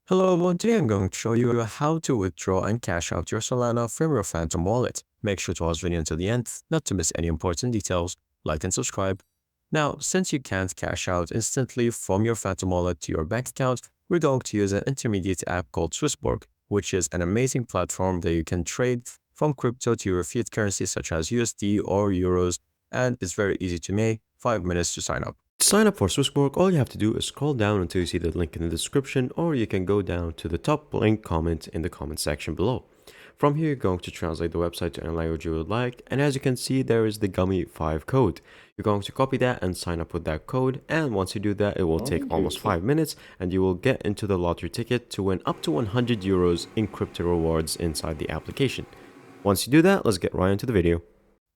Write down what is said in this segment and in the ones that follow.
Hello, today I'm going to show you how to withdraw and cash out your Solana from your Phantom wallet. Make sure to watch the video until the end, not to miss any important details. Like and subscribe. Now, since you can't cash out instantly from your Phantom wallet to your bank account, we're going to use an intermediate app called Swissborg, which is an amazing platform that you can trade from crypto to your fiat currency such as USD or Euros, and it's very easy to make, 5 minutes to sign up. To sign up for Swissborg, all you have to do is scroll down until you see the link in the description, or you can go down to the top link comment in the comment section below. From here, you're going to translate the website to any language you would like, and as you can see, there is the Gummy5 code. You're going to copy that and sign up with that code, and once you do that, it will take almost 5 minutes, and you will get into the lottery ticket to win up to 100 euros in crypto rewards inside the application. Once you do that, let's get right into the video.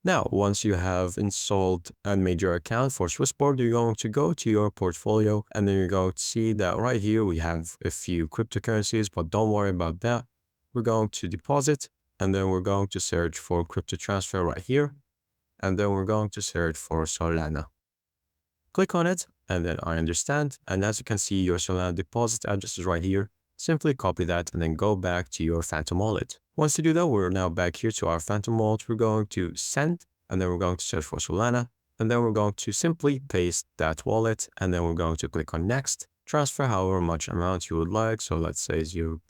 Now, once you have installed and made your account for Swissborg, you're going to go to your portfolio and then you're going to see that right here we have a few cryptocurrencies, but don't worry about that. We're going to deposit and then we're going to search for crypto transfer right here. And then we're going to search for Solana. Click on it and then I understand. And as you can see, your Solana deposit address is right here. Simply copy that and then go back to your Phantom wallet. Once you do that, we're now back here to our Phantom wallet. We're going to send and then we're going to search for Solana. And then we're going to simply paste that wallet and then we're going to click on next. Transfer however much amount you would like. So let's say 0.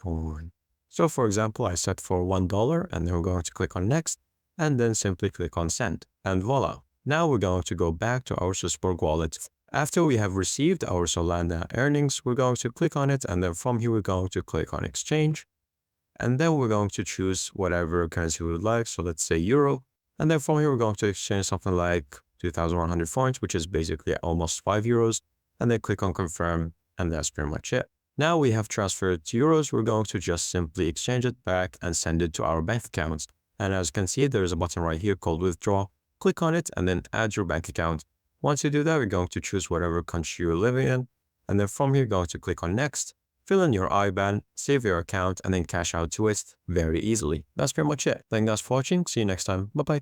So for example, I set for $1 and then we're going to click on next and then simply click on send and voila. Now we're going to go back to our Swissborg wallet. After we have received our Solana earnings, we're going to click on it and then from here we're going to click on exchange and then we're going to choose whatever currency we would like. So let's say euro, and then from here we're going to exchange something like 2,100 forints, which is basically almost 5 euros, and then click on confirm and that's pretty much it. Now we have transferred to euros, we're going to just simply exchange it back and send it to our bank accounts. And as you can see, there is a button right here called withdraw. Click on it and then add your bank account. Once you do that, we're going to choose whatever country you're living in. And then from here, you're going to click on next, fill in your IBAN, save your account, and then cash out to it very easily. That's pretty much it. Thank you guys for watching. See you next time. Bye-bye.